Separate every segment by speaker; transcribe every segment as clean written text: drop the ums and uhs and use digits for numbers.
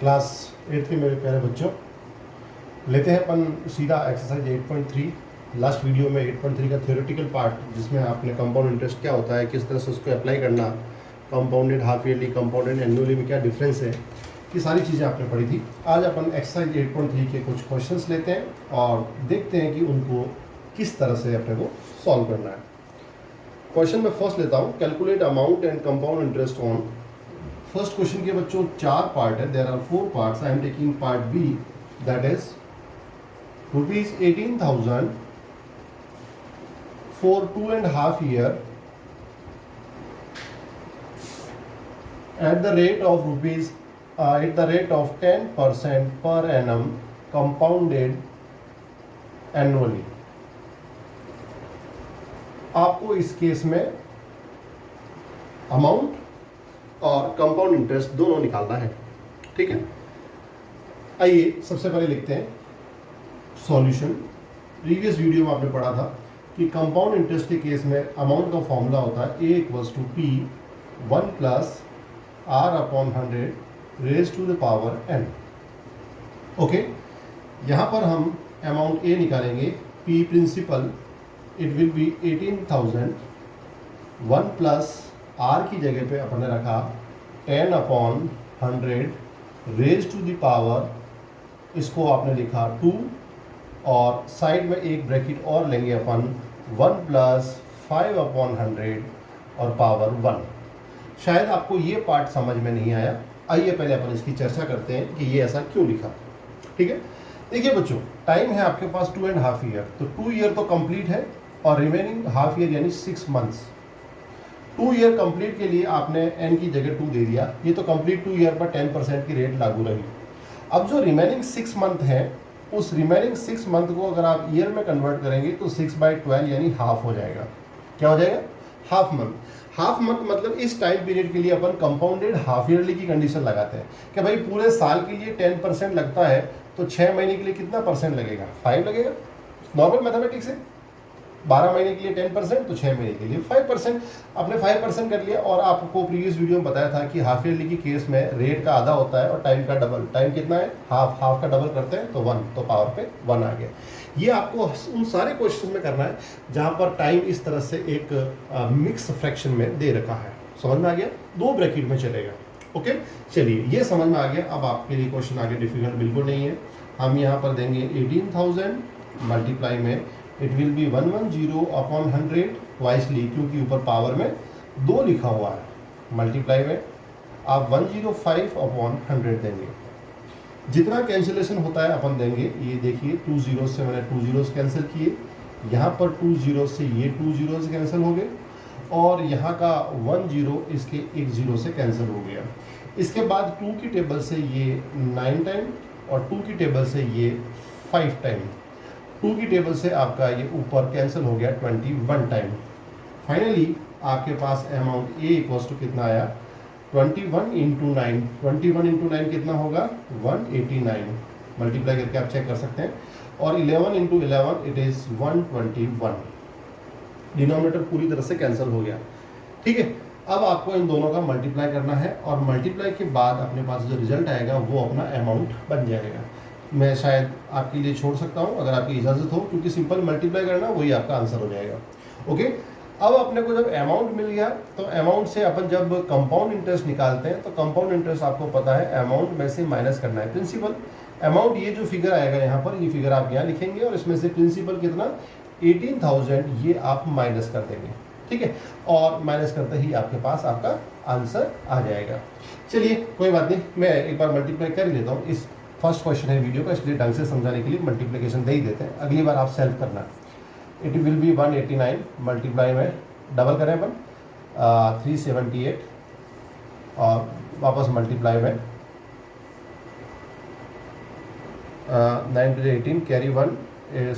Speaker 1: Class 8 के मेरे प्यारे बच्चों, लेते हैं अपन सीधा एक्सरसाइज 8.3। लास्ट वीडियो में 8.3 का थ्योरेटिकल पार्ट, जिसमें आपने कंपाउंड इंटरेस्ट क्या होता है, किस तरह से उसको अप्लाई करना, compounded half yearly, compounded annually में क्या डिफरेंस है, ये सारी चीज़ें आपने पढ़ी थी। आज अपन एक्सरसाइज 8.3 के कुछ क्वेश्चंस लेते हैं और देखते हैं कि उनको किस तरह से अपने को सॉल्व करना है। क्वेश्चन में फर्स्ट लेता हूँ, calculate amount and compound interest on. First question के बच्चों 4 पार्ट है, there are 4 parts. I am taking part B, that is ₹18,000 for 2.5 year at the rate of at the rate of 10% per annum compounded annually। आपको इस case में amount और compound interest दोनों निकालना है, ठीक है। आइए सबसे पहले लिखते हैं सॉल्यूशन। प्रीवियस वीडियो में आपने पढ़ा था कि कंपाउंड इंटरेस्ट के केस में अमाउंट का फॉर्मूला होता है A = P 1 + R/100 raise to the power n। Okay, यहाँ पर हम अमाउंट A निकालेंगे, P principal, it will be 18,000। 1 + R की जगह पे अपन ने रखा 10/100 रेज़ टू द पावर, इसको आपने लिखा 2, और साइड में एक ब्रैकेट और लेंगे अपन 1 + 5/100 और पावर 1। शायद आपको ये पार्ट समझ में नहीं आया। आइए पहले अपन इसकी चर्चा करते हैं कि ये ऐसा क्यों लिखा, ठीक है। देखिए बच्चों, टाइम है आपके पास 2.5 ईयर, तो 2 ईयर तो कंप्लीट है और रिमेनिंग हाफ ईयर यानी 6 मंथ्स। 2 ईयर कंप्लीट के लिए आपने n की जगह 2 दे दिया, ये तो कंप्लीट 2 ईयर पर 10% की रेट लागू रही। अब जो रिमेनिंग 6 मंथ है, उस रिमेनिंग 6 मंथ को अगर आप ईयर में कन्वर्ट करेंगे तो 6/12 यानी हाफ हो जाएगा। क्या हो जाएगा? Half month. हाफ मंथ मतलब इस टाइम पीरियड के लिए अपन कंपाउंडेड हाफ ईयरली की कंडीशन लगाते हैं कि भाई पूरे साल के लिए 10% लगता है, तो 6 महीने के लिए कितना परसेंट लगेगा? 5 लगेगा। नॉर्मल मैथमेटिक्स है। 12 महीने के लिए 10%, तो 6 महीने के लिए 5%। आपने 5% कर लिया। और आपको प्रीवियस वीडियो में बताया था कि हाफ ईयरली की केस में रेट का आधा होता है और टाइम का डबल। टाइम कितना है? हाफ। हाफ का डबल करते हैं तो 1, तो पावर पे 1 आ गया। ये आपको उन सारे क्वेश्चन में करना है जहाँ पर टाइम इस तरह से एक मिक्स फ्रैक्शन में दे रखा है। समझ में आ गया? 2 ब्रैकेट में चलेगा। ओके, चलिए ये समझ में आ गया। अब आपके लिए क्वेश्चन आगे डिफिकल्ट बिल्कुल नहीं है। हम यहाँ पर देंगे 18,000 मल्टीप्लाई में इट विल बी 110/100 वाइसली, क्योंकि ऊपर पावर में 2 लिखा हुआ है। मल्टीप्लाई में आप 105/100 देंगे। जितना कैंसिलेशन होता है अपन देंगे। ये देखिए 2 जीरो से मैंने 2 जीरोस कैंसिल किए, यहाँ पर 2 जीरो से ये 2 जीरोस कैंसिल हो गए, और यहाँ का 1 जीरो इसके 1 जीरो से कैंसिल हो गया। इसके बाद 2 की टेबल से ये 9 टाइम और 2 की टेबल से ये 5 टाइम। 2 की टेबल से आपका ये ऊपर कैंसिल हो गया 21 टाइम। फाइनली आपके पास अमाउंट A = कितना आया? 21 × 9। 21 × 9 कितना होगा? 189। मल्टीप्लाई करके आप चेक कर सकते हैं। और 11 × 11 इट इज़ 121। डिनोमिनेटर पूरी तरह से कैंसिल हो गया, ठीक है। अब आपको इन दोनों का मल्टीप्लाई करना है, और मल्टीप्लाई के बाद अपने पास जो रिजल्ट आएगा वो अपना अमाउंट बन जाएगा। मैं शायद आपके लिए छोड़ सकता हूँ अगर आपकी इजाज़त हो, क्योंकि सिंपल मल्टीप्लाई करना वही आपका आंसर हो जाएगा। ओके, अब अपने को जब अमाउंट मिल गया, तो अमाउंट से अपन जब कंपाउंड इंटरेस्ट निकालते हैं, तो कंपाउंड इंटरेस्ट आपको पता है अमाउंट में से माइनस करना है प्रिंसिपल। अमाउंट ये जो फिगर आएगा यहाँ पर, ये फिगर आप यहाँ लिखेंगे, और इसमें से प्रिंसिपल कितना? 18,000, ये आप माइनस कर देंगे, ठीक है। और माइनस करते ही आपके पास आपका आंसर आ जाएगा। चलिए कोई बात नहीं, मैं एक बार मल्टीप्लाई कर लेता हूँ। इस फर्स्ट क्वेश्चन है वीडियो का, इसलिए ढंग से समझाने के लिए मल्टीप्लिकेशन दे ही देते हैं। अगली बार आप सेल्फ करना। इट विल बी 189, मल्टीप्लाई में डबल करें अपन 378, और वापस मल्टीप्लाई में 9 × 18 कैरी 1,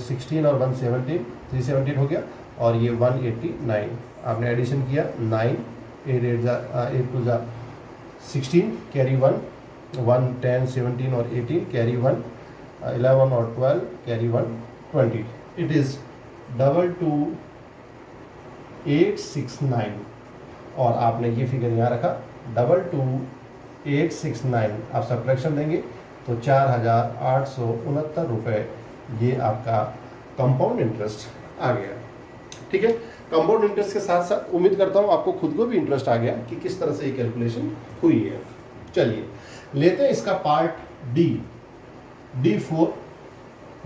Speaker 1: 16 और 1 17, 378 हो गया, और ये 189। आपने एडिशन किया 9, 8 2 16 कैरी 1, 1 10 17 और 18 कैरी 1, 11 और 12 कैरी 1 20। इट इज़ 22869, और आपने ये फिगर यहाँ रखा 22869। 869 आप सब्ट्रैक्शन देंगे तो 4,869 रुपये ये आपका कंपाउंड इंटरेस्ट आ गया। ठीक है, कंपाउंड इंटरेस्ट के साथ साथ उम्मीद करता हूँ आपको खुद को भी इंटरेस्ट आ गया कि किस तरह से ये कैलकुलेशन हुई है। चलिए लेते हैं इसका part D. D4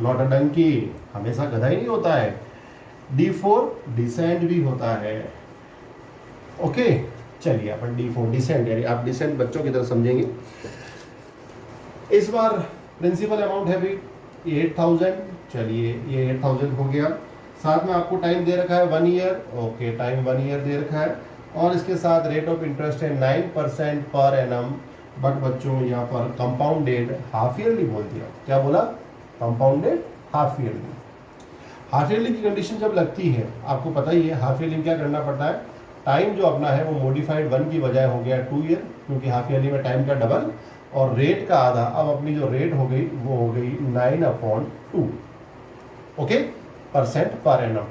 Speaker 1: not a donkey, हमेशा गधा ही नहीं होता है। D4 डिसेंट भी होता है। ओके चलिए अपन D4 डिसेंट, यानी आप डिसेंट बच्चों की तरह समझेंगे। इस बार प्रिंसिपल अमाउंट है भी 8,000। चलिए ये 8,000 हो गया। साथ में आपको टाइम दे रखा है 1 ईयर। ओके टाइम 1 ईयर दे रखा है और इसके साथ रेट ऑफ इंटरेस्ट है 9% पर एनम। बट बच्चों यहाँ पर कंपाउंडेड हाफ ईयरली बोल दिया। क्या बोला? Compounded half yearly. Half yearly की कंडीशन जब लगती है, आपको पता ही है हाफ ईयरली में क्या करना पड़ता है। टाइम जो अपना है वो मॉडिफाइड 1 की बजाय हो गया 2 ईयर, क्योंकि हाफ ईयरली में टाइम का डबल और रेट का आधा। अब अपनी जो रेट हो गई वो हो गई 9/2। ओके परसेंट पर एनम।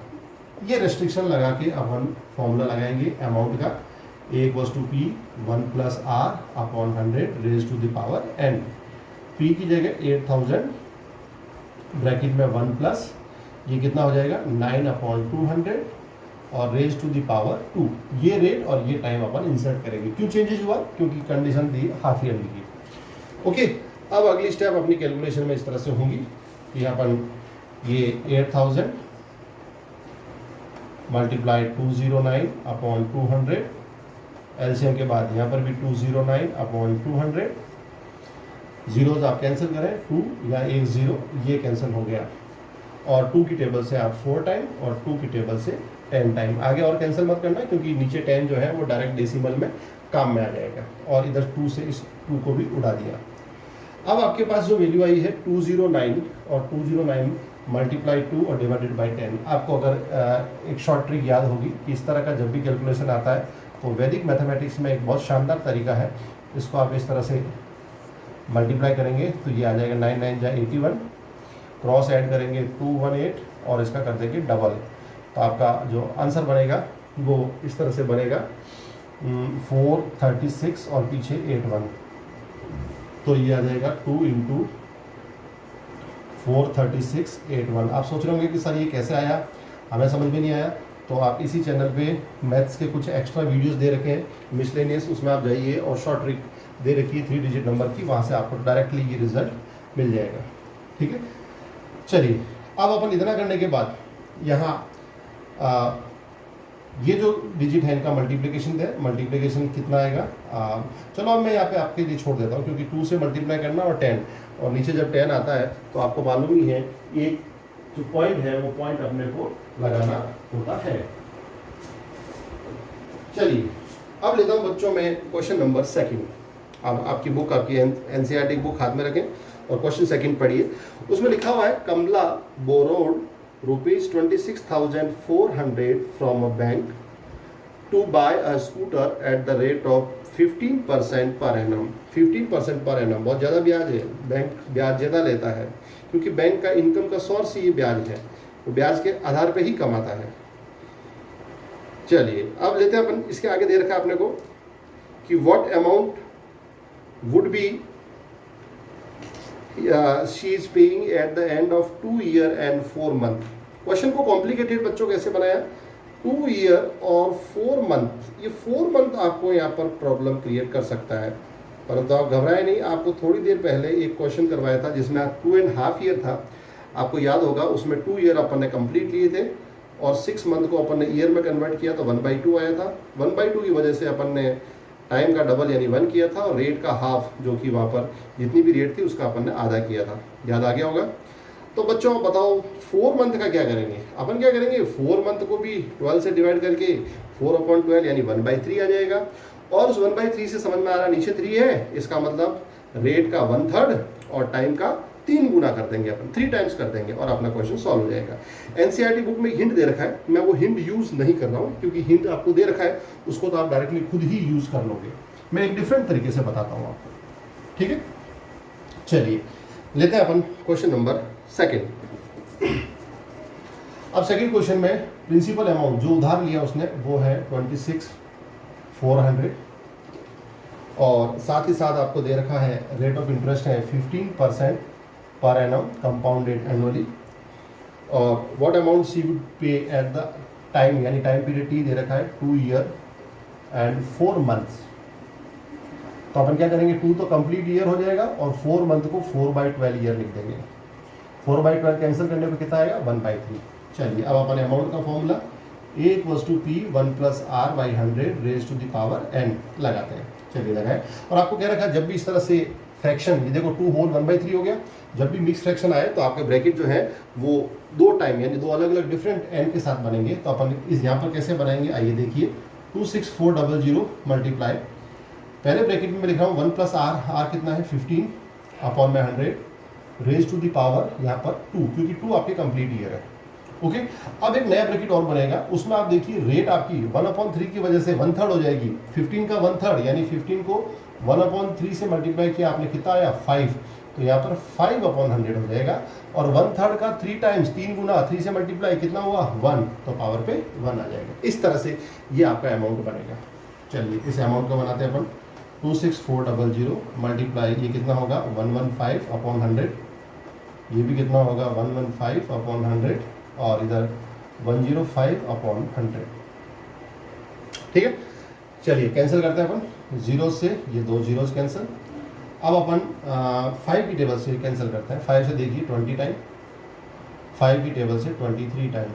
Speaker 1: ये रेस्ट्रिक्शन लगा के अपन फॉर्मूला लगाएंगे अमाउंट का। A equals to P 1 + R/100 raise to the power n। P की जगह 8,000 ब्रैकेट में 1 प्लस ये कितना हो जाएगा 9/200 और रेज टू द पावर 2। ये रेट और ये टाइम अपन इंसर्ट करेंगे। क्यों चेंजेस हुआ? क्योंकि कंडीशन दी हाफ ईयरली की। ओके अब अगली स्टेप अपनी कैलकुलेशन में इस तरह से होंगी कि अपन ये 8,000 मल्टीप्लाई 209/200 एलसीएम के बाद यहाँ पर भी 209/200। जीरोज आप कैंसिल करें 2 या 1 0 ये कैंसिल हो गया और 2 की टेबल से आप 4 टाइम और 2 की टेबल से 10 टाइम। आगे और कैंसिल मत करना क्योंकि नीचे 10 जो है वो डायरेक्ट डेसिमल में काम में आ जाएगा और इधर 2 से इस 2 को भी उड़ा दिया। अब आपके पास जो वैल्यू आई है 209 और 209 मल्टीप्लाई 2 और डिवाइडेड बाई 10। आपको अगर एक शॉर्ट ट्रिक याद होगी कि इस तरह का जब भी कैलकुलेशन आता है तो वैदिक मैथमेटिक्स में एक बहुत शानदार तरीका है। इसको आप इस तरह से मल्टीप्लाई करेंगे तो ये आ जाएगा 9 9 जा 81, क्रॉस ऐड करेंगे 218 और इसका कर देंगे डबल। तो आपका जो आंसर बनेगा वो इस तरह से बनेगा 436 और पीछे 81। तो ये आ जाएगा 2 × 436 81। आप सोच रहे होंगे कि सर ये कैसे आया, हमें समझ में नहीं आया। तो आप इसी चैनल पे मैथ्स के कुछ एक्स्ट्रा वीडियोस दे रखे हैं मिसलेनियस, उसमें आप जाइए और शॉर्ट ट्रिक दे रखी है 3 डिजिट नंबर की, वहाँ से आपको डायरेक्टली ये रिजल्ट मिल जाएगा। ठीक है चलिए अब अपन इतना करने के बाद यहाँ ये जो डिजिट है इनका मल्टीप्लिकेशन दे, मल्टीप्लिकेशन कितना आएगा चलो अब मैं यहाँ पे आपके लिए छोड़ देता हूँ क्योंकि 2 से मल्टीप्लाई करना और 10 और नीचे जब 10 आता है तो आपको मालूम ही है एक जो पॉइंट है वो पॉइंट अपने को लगाना होता है। चलिए अब लेता हूँ बच्चों में क्वेश्चन नंबर 2। अब आपकी बुक, आपकी एनसीईआरटी बुक हाथ में रखें और क्वेश्चन 2 पढ़िए। उसमें लिखा हुआ है Kamala borrowed ₹26,400 from a bank to buy a scooter at the rate of 15% per annum. 15% per annum बहुत ज़्यादा ब्याज है, बैंक ब्याज ज़्यादा लेता है क्योंकि बैंक का इनकम का सोर्स ही ये ब्याज है, तो ब्याज के आधार पे ही कमाता है। चलिए अब लेते हैं अपन, इसके आगे दे रखा है अपने को कि what amount would be she is paying at the end of 2 year and 4 month. Question को कॉम्प्लिकेटेड बच्चों कैसे बनाया, 2 ईयर और 4 मंथ, ये 4 मंथ आपको यहाँ पर प्रॉब्लम क्रिएट कर सकता है। परंतु आप घबराए नहीं, आपको थोड़ी देर पहले एक क्वेश्चन करवाया था जिसमें 2.5 ईयर था, आपको याद होगा। उसमें 2 ईयर अपन ने कंप्लीट लिए थे और 6 मंथ को अपन ने ईयर में कन्वर्ट किया तो 1/2 आया था। 1/2 की वजह से अपन ने टाइम का डबल यानी 1 किया था और रेट का हाफ जो कि वहाँ पर जितनी भी रेट थी उसका अपन ने आधा किया था। याद आ गया होगा। तो बच्चों बताओ 4 मंथ का क्या करेंगे। अपन क्या करेंगे, 4 मंथ को भी 12 से डिवाइड करके 4/12 यानी 1/3 आ जाएगा। और उस 1/3 से समझ में आ रहा नीचे 3 है, इसका मतलब रेट का 1/3 और टाइम का 3 गुना कर देंगे अपन, 3 टाइम्स कर देंगे और अपना क्वेश्चन सॉल्व हो जाएगा। एनसीईआरटी बुक में हिंट दे रखा है, मैं वो हिंट यूज नहीं कर रहा हूँ क्योंकि हिंट आपको दे रखा है उसको तो आप डायरेक्टली खुद ही यूज कर लोगे। मैं एक डिफरेंट तरीके से बताता हूँ आपको, ठीक है। चलिए लेते हैं अपन क्वेश्चन नंबर 2। अब सेकंड क्वेश्चन में प्रिंसिपल अमाउंट जो उधार लिया उसने वो है 26,400 और साथ ही साथ आपको दे रखा है रेट ऑफ इंटरेस्ट है 15% पर एनम कंपाउंडेड एनुअली। और व्हाट अमाउंट शी वुड पे एट द टाइम, यानी टाइम पीरियड टी दे रखा है 2 ईयर एंड 4 मंथ्स। तो अपन क्या करेंगे, 2 तो कंप्लीट ईयर हो जाएगा और 4 मंथ को 4/12 ईयर लिख देंगे। 4/12 कैंसिल करने पर कितना आएगा, 1/3। चलिए अब अपन अमाउंट का formula A = P 1 + R/100 raise to the power n लगाते हैं। चलिए लगाए। और आपको कह रखा है जब भी इस तरह से फ्रैक्शन, ये देखो 2 होल 1/3 हो गया, जब भी मिक्स फ्रैक्शन आए तो आपके ब्रैकेट जो है वो 2 टाइम यानी 2 अलग अलग डिफरेंट n के साथ बनेंगे। तो अपन इस यहाँ पर कैसे बनाएंगे, आइए देखिए। 26400 मल्टीप्लाई, पहले ब्रैकेट में मैं लिख रहा हूँ 1 + R, R कितना है 15/100 रेज़ टू द पावर यहाँ पर 2, क्योंकि 2 आपके कंप्लीट ईयर है। ओके अब एक नया ब्रैकेट और बनेगा, उसमें आप देखिए रेट आपकी 1/3 की वजह से 1/3 हो जाएगी। 15 का 1/3 यानी 15 को 1/3 से मल्टीप्लाई किया आपने, कितना आया 5, तो यहाँ पर 5/100 हो जाएगा। और 1/3 का 3 टाइम्स 3 गुना 3 से मल्टीप्लाई कितना हुआ 1, तो पावर पे 1 आ जाएगा। इस तरह से ये आपका अमाउंट बनेगा। चलिए इस अमाउंट को बनाते हैं अपन। 26400 मल्टीप्लाई, ये कितना होगा 115/100, ये भी कितना होगा 115/100 और इधर 105/100। ठीक है, चलिए कैंसिल करते हैं अपन, 0 से ये 2 जीरोस कैंसिल। अब अपन 5 की टेबल से कैंसिल करते हैं। 5 से देखिए 20 टाइम, 5 की टेबल से 23 टाइम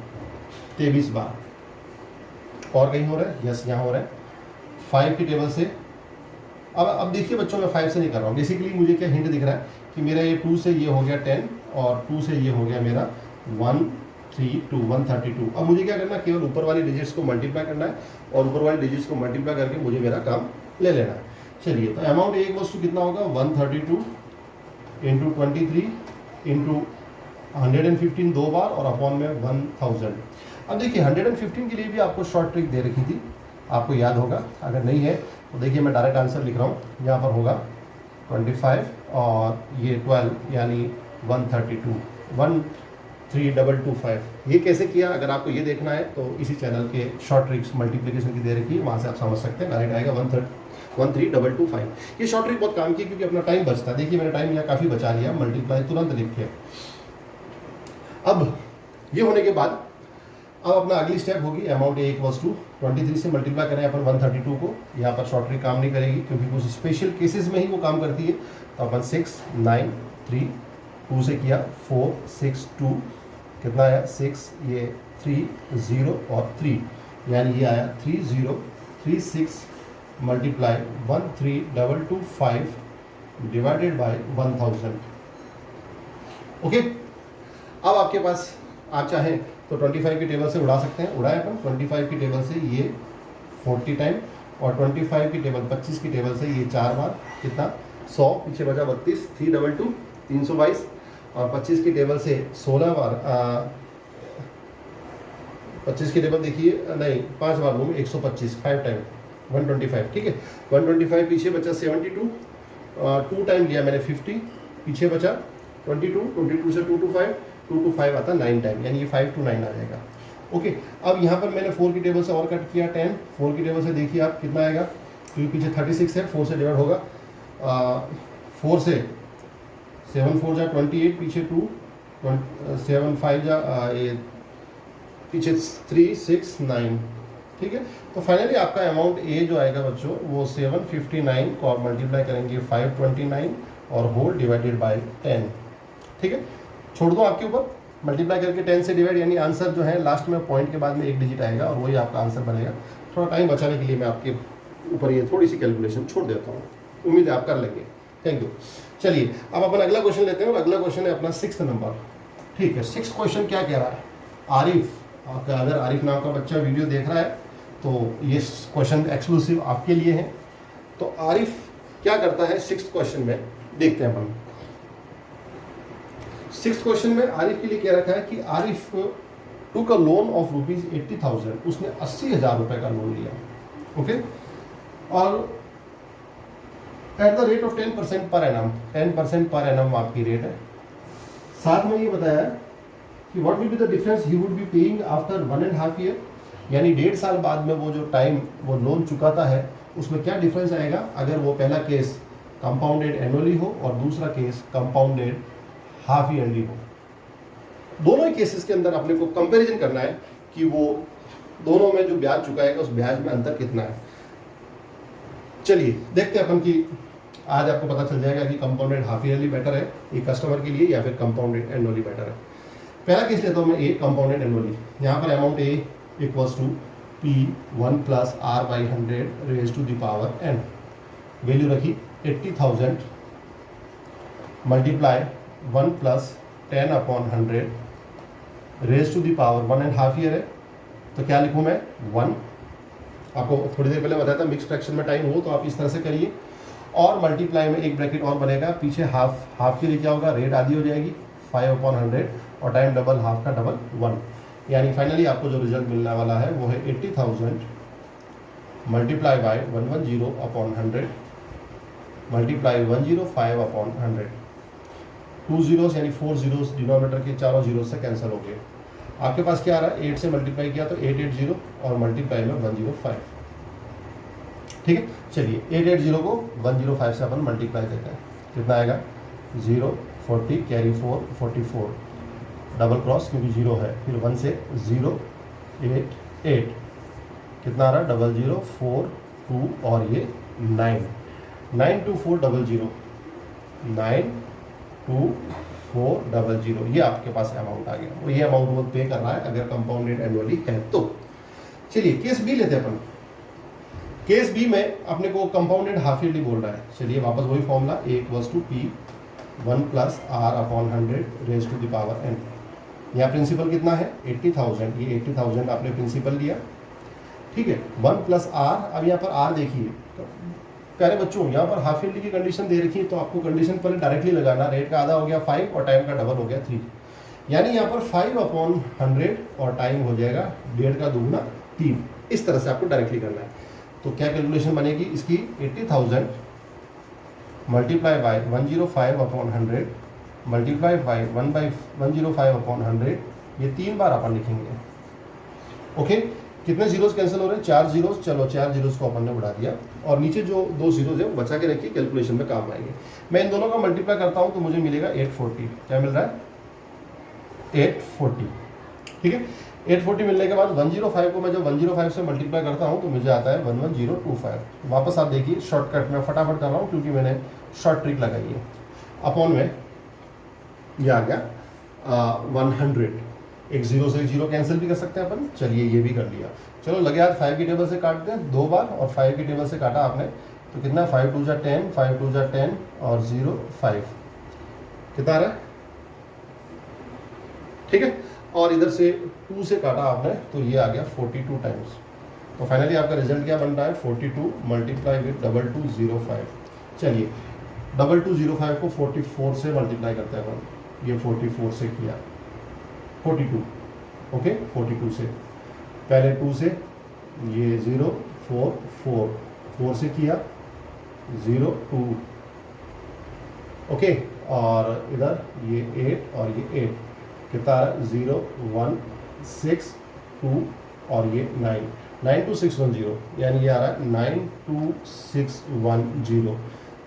Speaker 1: 23 बार। और कहीं हो रहा है, यस यहाँ हो रहा है। 5 की टेबल से अब देखिए बच्चों, मैं 5 से नहीं कर रहा हूँ। बेसिकली मुझे क्या हिंट दिख रहा है कि मेरा ये 2 से ये हो गया 10 और 2 से ये हो गया मेरा 132। अब मुझे क्या करना है, केवल ऊपर वाली डिजिट्स को मल्टीप्लाई करना है और ऊपर वाली डिजिट्स को मल्टीप्लाई करके मुझे मेरा काम ले लेना है। चलिए तो अमाउंट एक वस्तु कितना होगा 132 × 23 × 115 2 बार और अपॉन में 1000। अब देखिए 115 के लिए भी आपको शॉर्ट ट्रिक दे रखी थी, आपको याद होगा। अगर नहीं है तो देखिए मैं डायरेक्ट आंसर लिख रहा हूँ। यहाँ पर होगा 25 और ये 12 यानी 132, 13225। ये कैसे किया, अगर आपको ये देखना है तो इसी चैनल के शॉर्ट ट्रिक्स मल्टीप्लिकेशन की दे रखी है, वहाँ से आप समझ सकते हैं। करेक्ट आएगा 13225। ये शॉर्ट ट्रिक बहुत काम की क्योंकि अपना टाइम बचता है। देखिए मैंने टाइम यहाँ काफ़ी बचा लिया, मल्टीप्लाई तुरंत लिख के। अब ये होने के बाद अब अपना अगली स्टेप होगी अमाउंट A = 23 से मल्टीप्लाई करें अपन 132 को। यहाँ पर शॉर्ट ट्रिक काम नहीं करेगी क्योंकि कुछ स्पेशल केसेस में ही वो काम करती है। तो अपन 6 9 3 2 से किया 4 6 2, कितना आया 6, ये 3 0 और 3, यानी ये आया 3036 मल्टीप्लाई 13225 डिवाइडेड बाय 1000। ओके अब आपके पास आप चाहें तो 25 की टेबल से उड़ा सकते हैं, उड़ाए अपन। 25 की टेबल से ये 40 टाइम और 25 की टेबल 25 की टेबल से ये 4 बार, कितना 100, पीछे बचा 32, 322 322 और 25 की टेबल से 16 बार 25 की टेबल देखिए नहीं 5 बार लूँगा 125, 5 टाइम 125। ठीक है 125, पीछे बचा 72, 2 टाइम लिया मैंने 50, पीछे बचा 22, 22 से 2 to 5, 2 to 5 आता 9 टाइम, यानी ये 5 to 9 आ जाएगा। ओके अब यहाँ पर मैंने 4 की टेबल से और कट किया 10, 4 की टेबल से देखिए आप कितना आएगा, क्योंकि पीछे 36 है, 4 से डिवाइड होगा। 4 से 7 4 जा 28, पीछे 2 7 5 जा ये पीछे 3 6 9। ठीक है तो फाइनली आपका अमाउंट ए जो आएगा बच्चों वो 759 को आप मल्टीप्लाई करेंगे 529 और होल डिवाइडेड बाय 10। ठीक है छोड़ दो आपके ऊपर, मल्टीप्लाई करके 10 से डिवाइड, यानी आंसर जो है लास्ट में पॉइंट के बाद में एक डिजिट आएगा और वही आपका आंसर बनेगा। थोड़ा टाइम बचाने के लिए मैं आपके ऊपर ये थोड़ी सी कैलकुलेशन छोड़ देता हूँ, उम्मीद है आप कर लेंगे। Thank you. चलिए अब अपन अगला क्वेश्चन लेते हैं और अगला क्वेश्चन है अपना 6th नंबर। ठीक है 6th क्वेश्चन क्या कह रहा है, आरिफ, आपका अगर आरिफ नाम का बच्चा वीडियो देख रहा है तो ये क्वेश्चन एक्सक्लूसिव आपके लिए है। तो आरिफ क्या करता है 6th क्वेश्चन में, देखते हैं अपन। 6th क्वेश्चन में आरिफ के लिए कह रखा है कि आरिफ टुक अ लोन ऑफ ₹80,000, उसने 80,000 रुपये का लोन लिया। ओके और eight the rate of 10% per annum, 10% per annum आपकी रेट है। साथ में ये बताया कि what will be the difference he would be paying after 1.5 year, यानी 1.5 साल बाद में वो जो टाइम वो लोन चुकाता है उसमें क्या डिफरेंस आएगा अगर वो पहला केस कंपाउंडेड एनुअली हो और दूसरा केस कंपाउंडेड हाफ ईयरली हो। दोनों ही केसेस के अंदर अपने को कंपैरिजन करना है कि वो दोनों में जो ब्याज चुकाएगा उस ब्याज में अंतर कितना है। चलिए देखते हैं अपन कि आज आपको पता चल जाएगा कि कंपाउंडेड हाफ ईयरली बेटर है एक कस्टमर के लिए या फिर कंपाउंडेड एनुअली बेटर है। पहला केस लेता हूँ मैं ए कंपाउंडेड एनुअली। यहाँ पर amount A equals to P1 plus R by 100 raise to the power n। Value रखी 80,000 multiply 1 plus 10 upon 100 raise to the power 1.5 year है, तो क्या लिखूँ मैं 1। आपको थोड़ी देर पहले बताया था मिक्स फ्रैक्शन में टाइम हो तो आप इस तरह से करिए, और मल्टीप्लाई में एक ब्रैकेट और बनेगा, पीछे हाफ के लिए क्या होगा, रेट आधी हो जाएगी 5/100 और टाइम डबल, हाफ का डबल 1, यानी फाइनली आपको जो रिजल्ट मिलने वाला है वो है 80,000 मल्टीप्लाई बाय 110/100 मल्टीप्लाई 105/100। 2 जीरोस यानी 4 जीरोस डिनोमिनेटर के चारों जीरोस से कैंसिल हो गए। आपके पास क्या आ रहा है, 8 से मल्टीप्लाई किया तो 880 और मल्टीप्लाई में 105। ठीक है, चलिए 880 को 105 से अपन मल्टीप्लाई देते हैं, कितना आएगा 0 40 कैरी 4 44 डबल क्रॉस क्योंकि 0 है, फिर 1 से 0 8 8 कितना आ रहा है 00 4 2 और ये 9 92400 92400 ये आपके पास अमाउंट आ गया। और ये अमाउंट वो पे कर रहा है अगर कंपाउंडेड एनुअली है तो। चलिए केस बी लेते हैं अपन। केस बी में अपने को कंपाउंडेड हाफ ईयरली बोल रहा है। चलिए वापस वही formula A equals to P1 plus R/100 raise to the power n। यहाँ प्रिंसिपल कितना है 80,000, ये 80,000 आपने प्रिंसिपल लिया, ठीक है 1 प्लस R। अब यहाँ पर R देखिए तो प्यारे बच्चों यहाँ पर हाफ ईयरली की कंडीशन दे रखी है तो आपको कंडीशन पहले डायरेक्टली लगाना, रेट का आधा हो गया 5 और टाइम का डबल हो गया 3, यानी यहाँ पर 5/100 और टाइम हो जाएगा 1.5 का दुगना 3। इस तरह से आपको डायरेक्टली करना है। तो क्या कैलकुलेशन बनेगी इसकी 80,000 मल्टीप्लाई बाय 105/100 मल्टीप्लाई बाय 1/105/100, ये 3 बार अपन लिखेंगे। ओके, कितने जीरोस कैंसिल हो रहे हैं 4 जीरोस, चलो 4 जीरोस को अपन ने बढ़ा दिया और नीचे जो 2 जीरोस है वो बचा के रखिए, कैलकुलेशन में काम आएंगे। मैं इन दोनों का मल्टीप्लाई करता हूँ तो मुझे मिलेगा 840। क्या मिल रहा है 840, ठीक है। 840 मिलने के बाद 105 को मैं जब 105 से मल्टीप्लाई करता हूँ तो मुझे आता है 11025। वापस आप देखिए शॉर्टकट में फटाफट कर रहा हूँ क्योंकि मैंने शॉर्ट ट्रिक लगाई है। अपॉन में ये आ गया 100, एक जीरो से एक जीरो कैंसिल भी कर सकते हैं अपन। चलिए ये भी कर लिया। चलो लगे यार 5 की टेबल से काट दें 2 बार, और 5 की टेबल से काटा आपने तो कितना 5 2 जा 10 5 2 जा 10 और 0 5 कितना आ रहा है, ठीक है। और इधर से 2 से काटा आपने तो ये आ गया 42 टाइम्स। तो फाइनली आपका रिजल्ट क्या बन रहा है 42 मल्टीप्लाई विद 2205। चलिए 2205 को 44 से मल्टीप्लाई करते हैं अपन। ये 44 से किया 42, ओके 42 से, पहले 2 से ये 0 4 4 4 से किया 0 2, ओके, और इधर ये 8 और ये 8 कितना 0 1 6 2 और ये 9 92610, यानी ये आ रहा है 92610।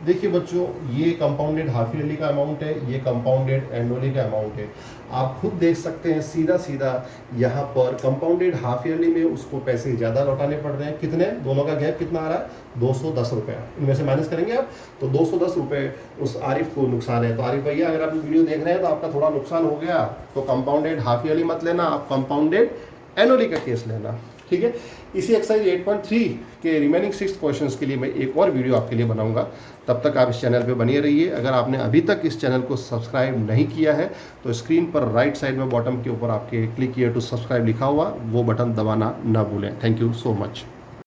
Speaker 1: देखिए बच्चों ये कंपाउंडेड हाफ ईयरली का अमाउंट है, ये कंपाउंडेड एनुअली का अमाउंट है। आप खुद देख सकते हैं सीधा सीधा यहाँ पर कंपाउंडेड हाफ ईयरली में उसको पैसे ज़्यादा लौटाने पड़ रहे हैं। कितने, दोनों का गैप कितना आ रहा है 210 रुपये। इनमें से माइनस करेंगे आप तो 210 रुपये उस आरिफ को नुकसान है। तो आरिफ भैया अगर आप वीडियो देख रहे हैं तो आपका थोड़ा नुकसान हो गया, तो कंपाउंडेड हाफ ईयरली मत लेना, आप कंपाउंडेड एनुअली का केस लेना, ठीक है। इसी एक्सरसाइज 8.3 के रिमेनिंग 6 क्वेश्चंस के लिए मैं एक और वीडियो आपके लिए बनाऊंगा। तब तक आप इस चैनल पे बने रहिए। अगर आपने अभी तक इस चैनल को सब्सक्राइब नहीं किया है तो स्क्रीन पर राइट साइड में बॉटम के ऊपर आपके क्लिक हियर टू सब्सक्राइब लिखा हुआ वो बटन दबाना ना भूलें। Thank you so much.